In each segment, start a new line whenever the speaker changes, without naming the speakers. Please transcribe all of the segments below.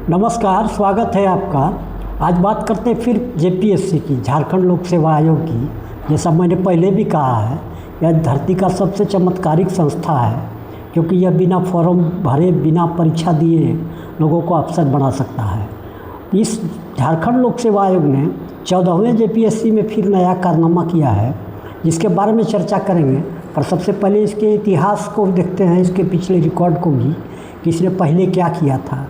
नमस्कार, स्वागत है आपका। आज बात करते हैं फिर जेपीएससी की, झारखंड लोक सेवा आयोग की। जैसा मैंने पहले भी कहा है, यह धरती का सबसे चमत्कारिक संस्था है, क्योंकि यह बिना फॉर्म भरे, बिना परीक्षा दिए लोगों को अफसर बना सकता है। इस झारखंड लोक सेवा आयोग ने 14वें जेपीएससी में फिर नया कारनामा किया है, जिसके बारे में चर्चा करेंगे। पर सबसे पहले इसके इतिहास को देखते हैं, इसके पिछले रिकॉर्ड को भी, कि इसने पहले क्या किया था।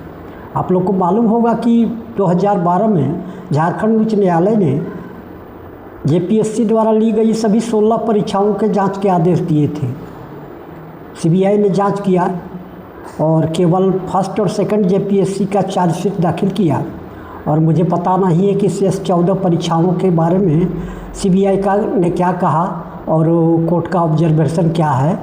आप लोग को मालूम होगा कि 2012 में झारखंड उच्च न्यायालय ने जेपीएससी द्वारा ली गई सभी 16 परीक्षाओं के जांच के आदेश दिए थे। सीबीआई ने जांच किया और केवल फर्स्ट और सेकंड जेपीएससी का चार्जशीट दाखिल किया। और मुझे पता नहीं है कि शेष 14 परीक्षाओं के बारे में सीबीआई ने क्या कहा और कोर्ट का ऑब्जर्वेशन क्या है,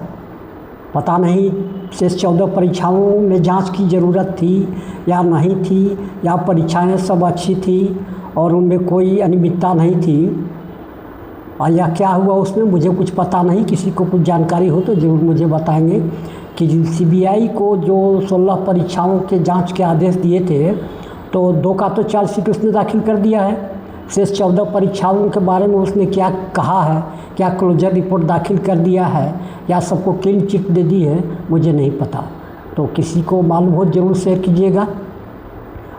पता नहीं। शेष 14 परीक्षाओं में जांच की ज़रूरत थी या नहीं थी, या परीक्षाएं सब अच्छी थी और उनमें कोई अनियमितता नहीं थी, और या क्या हुआ उसमें मुझे कुछ पता नहीं। किसी को कुछ जानकारी हो तो ज़रूर मुझे बताएंगे कि सीबीआई को जो 16 परीक्षाओं के जांच के आदेश दिए थे, तो 2 का तो चार्जशीट उसने दाखिल कर दिया है। शेष 14 परीक्षाओं के बारे में उसने क्या कहा है, क्या क्लोजर रिपोर्ट दाखिल कर दिया है या सबको क्लीन चिट दे दी है, मुझे नहीं पता। तो किसी को मालूम हो ज़रूर शेयर कीजिएगा।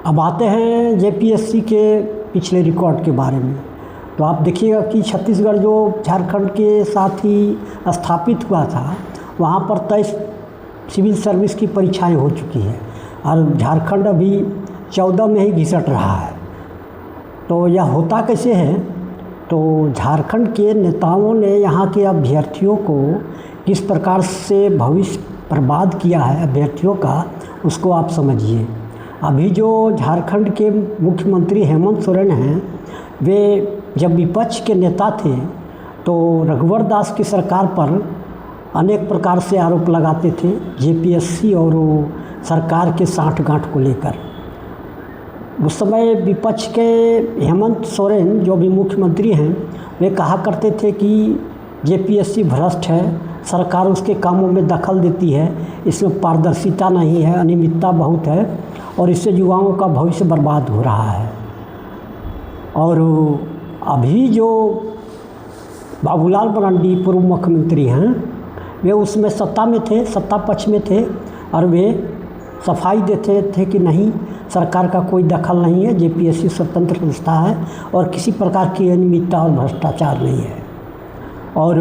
अब आते हैं जेपीएससी के पिछले रिकॉर्ड के बारे में। तो आप देखिएगा कि छत्तीसगढ़ जो झारखंड के साथ ही स्थापित हुआ था, वहाँ पर 23 सिविल सर्विस की परीक्षाएं हो चुकी हैं और झारखंड अभी 14 में ही घिसट रहा है। तो यह होता कैसे है? तो झारखंड के नेताओं ने यहाँ के अभ्यर्थियों को किस प्रकार से भविष्य बर्बाद किया है अभ्यर्थियों का, उसको आप समझिए। अभी जो झारखंड के मुख्यमंत्री हेमंत सोरेन हैं, वे जब विपक्ष के नेता थे तो रघुवर दास की सरकार पर अनेक प्रकार से आरोप लगाते थे जेपीएससी और सरकार के साठगांठ को लेकर। उस समय विपक्ष के हेमंत सोरेन जो भी मुख्यमंत्री हैं, वे कहा करते थे कि जेपीएससी भ्रष्ट है, सरकार उसके कामों में दखल देती है, इसमें पारदर्शिता नहीं है, अनियमितता बहुत है और इससे युवाओं का भविष्य बर्बाद हो रहा है। और अभी जो बाबूलाल मरांडी पूर्व मुख्यमंत्री हैं, वे उसमें सत्ता में थे, सत्ता पक्ष में थे और वे सफाई देते थे कि नहीं, सरकार का कोई दखल नहीं है, जेपीएससी स्वतंत्र संस्था है और किसी प्रकार की अनियमितता और भ्रष्टाचार नहीं है। और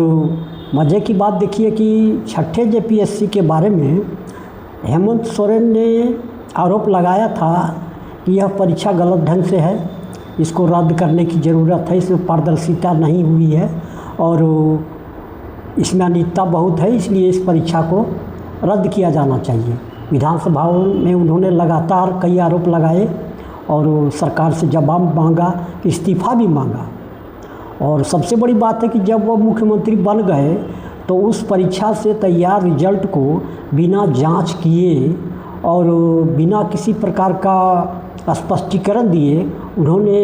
मज़े की बात देखिए कि छठे जेपीएससी के बारे में हेमंत सोरेन ने आरोप लगाया था कि यह परीक्षा गलत ढंग से है, इसको रद्द करने की ज़रूरत है, इसमें पारदर्शिता नहीं हुई है और इसमें अनियमितता बहुत है, इसलिए इस परीक्षा को रद्द किया जाना चाहिए। विधानसभा में उन्होंने लगातार कई आरोप लगाए और सरकार से जवाब मांगा, इस्तीफ़ा भी मांगा। और सबसे बड़ी बात है कि जब वो मुख्यमंत्री बन गए तो उस परीक्षा से तैयार रिजल्ट को बिना जांच किए और बिना किसी प्रकार का स्पष्टीकरण दिए उन्होंने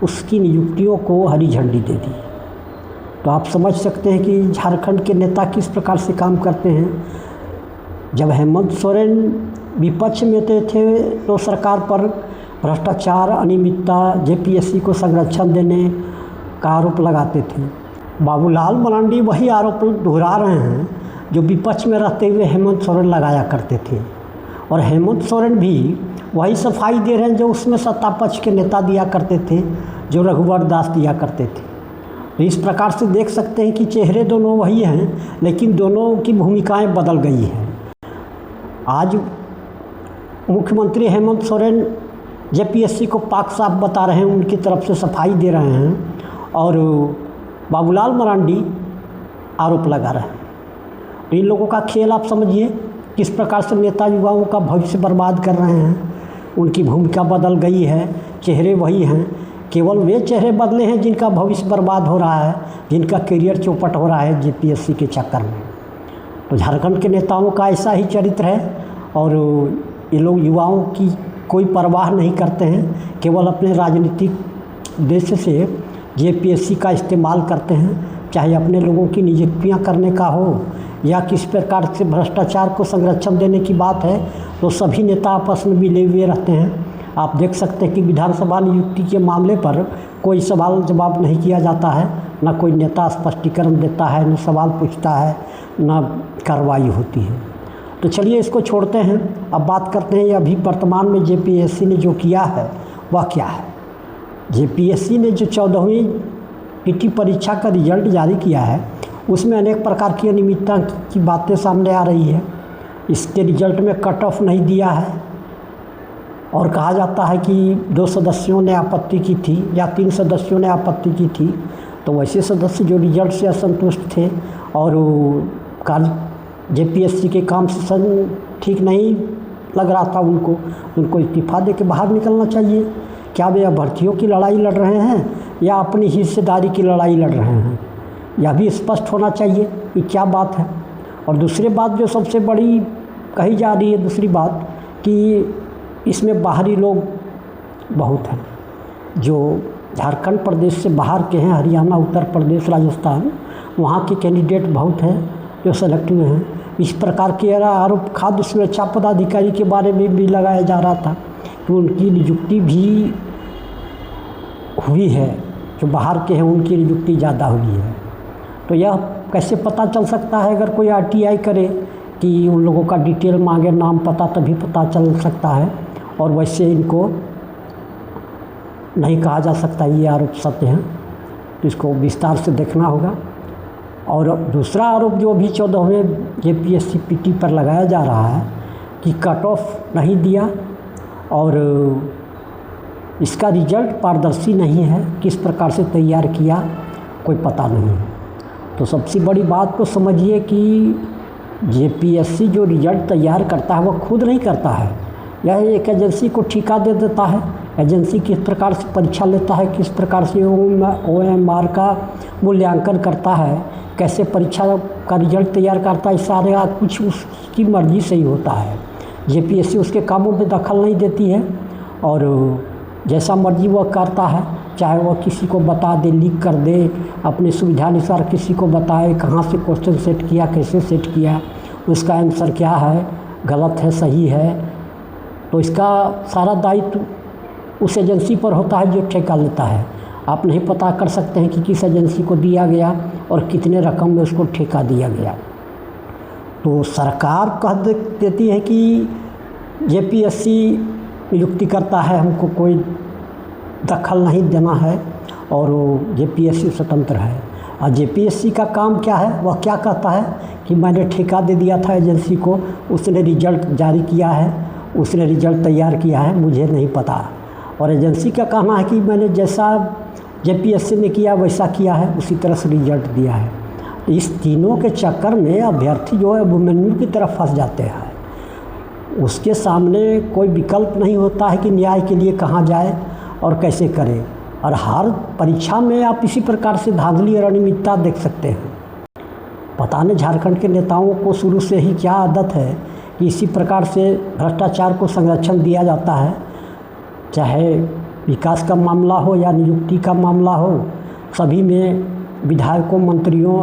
उसकी नियुक्तियों को हरी झंडी दे दी। तो आप समझ सकते हैं कि झारखंड के नेता किस प्रकार से काम करते हैं। जब हेमंत सोरेन विपक्ष में थे तो सरकार पर भ्रष्टाचार, अनियमितता, जेपीएससी को संरक्षण देने का आरोप लगाते थे। बाबूलाल मरांडी वही आरोप दोहरा रहे हैं जो विपक्ष में रहते हुए हेमंत सोरेन लगाया करते थे, और हेमंत सोरेन भी वही सफाई दे रहे हैं जो उसमें सत्ता पक्ष के नेता दिया करते थे, जो रघुवर दास दिया करते थे। तो इस प्रकार से देख सकते हैं कि चेहरे दोनों वही हैं, लेकिन दोनों की भूमिकाएं बदल गई हैं। आज मुख्यमंत्री हेमंत सोरेन जेपीएससी को पाक साफ बता रहे हैं, उनकी तरफ से सफाई दे रहे हैं, और बाबूलाल मरांडी आरोप लगा रहे हैं। तो इन लोगों का खेल आप समझिए, किस प्रकार से नेता युवाओं का भविष्य बर्बाद कर रहे हैं। उनकी भूमिका बदल गई है, चेहरे वही हैं, केवल वे चेहरे बदले हैं जिनका भविष्य बर्बाद हो रहा है, जिनका करियर चौपट हो रहा है जेपीएससी के चक्कर में। तो झारखंड के नेताओं का ऐसा ही चरित्र है और ये लोग युवाओं की कोई परवाह नहीं करते हैं, केवल अपने राजनीतिक उद्देश्य से जेपीएससी का इस्तेमाल करते हैं, चाहे अपने लोगों की नियुक्तियां करने का हो या किस प्रकार से भ्रष्टाचार को संरक्षण देने की बात है, तो सभी नेता आपस में मिले हुए रहते हैं। आप देख सकते हैं कि विधानसभा नियुक्ति के मामले पर कोई सवाल जवाब नहीं किया जाता है, ना कोई नेता स्पष्टीकरण देता है, न सवाल पूछता है, ना कार्रवाई होती है। तो चलिए इसको छोड़ते हैं, अब बात करते हैं अभी वर्तमान में जेपीएससी ने जो किया है वह क्या है। जेपीएससी ने जो 14वीं पीटी परीक्षा का रिजल्ट जारी किया है उसमें अनेक प्रकार की अनियमितता की बातें सामने आ रही है। इसके रिजल्ट में कट ऑफ नहीं दिया है और कहा जाता है कि 2 सदस्यों ने आपत्ति की थी या 3 सदस्यों ने आपत्ति की थी। तो वैसे सदस्य जो रिजल्ट से असंतुष्ट थे और कार्य जेपीएससी के काम से ठीक नहीं लग रहा था, उनको इस्तीफा दे के बाहर निकलना चाहिए। क्या वे अभ्यर्थियों की लड़ाई लड़ रहे हैं या अपनी हिस्सेदारी की लड़ाई लड़ रहे हैं, यह भी स्पष्ट होना चाहिए कि क्या बात है। और दूसरी बात जो सबसे बड़ी कही जा रही है, दूसरी बात कि इसमें बाहरी लोग बहुत हैं, जो झारखंड प्रदेश से बाहर के हैं, हरियाणा, उत्तर प्रदेश, राजस्थान, वहाँ के कैंडिडेट बहुत हैं जो सेलेक्ट हुए हैं। इस प्रकार के आरोप खाद्य सुरक्षा पदाधिकारी के बारे में भी लगाया जा रहा था कि उनकी नियुक्ति भी हुई है, जो बाहर के हैं उनकी नियुक्ति ज़्यादा हुई है। तो यह कैसे पता चल सकता है? अगर कोई आरटीआई करे कि उन लोगों का डिटेल मांगे, नाम पता, तभी पता चल सकता है। और वैसे इनको नहीं कहा जा सकता ये आरोप सत्य हैं, तो इसको विस्तार से देखना होगा। और दूसरा आरोप जो अभी 14वें जेपीएससी पीटी पर लगाया जा रहा है कि कट ऑफ नहीं दिया और इसका रिजल्ट पारदर्शी नहीं है, किस प्रकार से तैयार किया कोई पता नहीं है। तो सबसे बड़ी बात को समझिए कि जेपीएससी जो रिजल्ट तैयार करता है वह खुद नहीं करता है, यह एक एजेंसी को ठेका दे देता है। एजेंसी किस प्रकार से परीक्षा लेता है, किस प्रकार से OMR का मूल्यांकन करता है, कैसे परीक्षा का रिजल्ट तैयार करता है, सारे कुछ उसकी मर्ज़ी से ही होता है। जेपीएससी उसके कामों में दखल नहीं देती है और जैसा मर्जी वह करता है, चाहे वह किसी को बता दे, लीक कर दे, अपनी सुविधानुसार किसी को बताए कहाँ से क्वेश्चन सेट किया, कैसे सेट किया, उसका आंसर क्या है, गलत है, सही है। तो इसका सारा दायित्व उस एजेंसी पर होता है जो ठेका लेता है। आप नहीं पता कर सकते हैं कि किस एजेंसी को दिया गया और कितने रकम में उसको ठेका दिया गया। तो सरकार कह देती है कि जेपीएससी नियुक्ति करता है, हमको कोई दखल नहीं देना है और जेपीएससी स्वतंत्र है। और जेपीएससी का काम क्या है, वह क्या कहता है कि मैंने ठेका दे दिया था एजेंसी को, उसने रिजल्ट जारी किया है, उसने रिजल्ट तैयार किया है, मुझे नहीं पता। और एजेंसी का कहना है कि मैंने जैसा जेपीएससी ने किया वैसा किया है, उसी तरह से रिजल्ट दिया है। इस तीनों के चक्कर में अभ्यर्थी जो है अभिमन्यु की तरफ फंस जाते हैं। उसके सामने कोई विकल्प नहीं होता है कि न्याय के लिए कहाँ जाए और कैसे करे। और हर परीक्षा में आप इसी प्रकार से धांधली और अनियमितता देख सकते हैं। पता नहीं झारखंड के नेताओं को शुरू से ही क्या आदत है कि इसी प्रकार से भ्रष्टाचार को संरक्षण दिया जाता है, चाहे विकास का मामला हो या नियुक्ति का मामला हो। सभी में विधायकों, मंत्रियों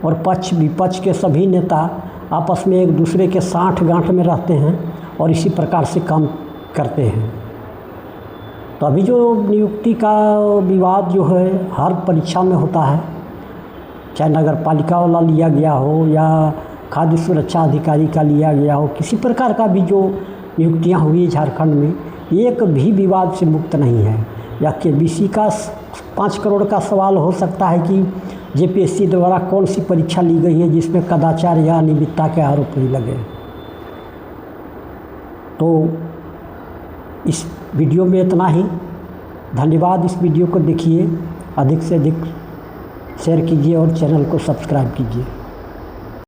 और पक्ष विपक्ष के सभी नेता आपस में एक दूसरे के साठ गांठ में रहते हैं और इसी प्रकार से काम करते हैं। तो अभी जो नियुक्ति का विवाद जो है हर परीक्षा में होता है, चाहे नगर पालिका वाला लिया गया हो या खाद्य सुरक्षा अधिकारी का लिया गया हो, किसी प्रकार का भी जो नियुक्तियां हुई झारखंड में, एक भी विवाद से मुक्त नहीं है। या केबीसी का 5 करोड़ का सवाल हो सकता है कि जेपीएससी द्वारा कौन सी परीक्षा ली गई है जिसमें कदाचार या अनियमितता के आरोप नहीं लगे। तो इस वीडियो में इतना ही। धन्यवाद। इस वीडियो को देखिए, अधिक से अधिक शेयर कीजिए और चैनल को सब्सक्राइब कीजिए।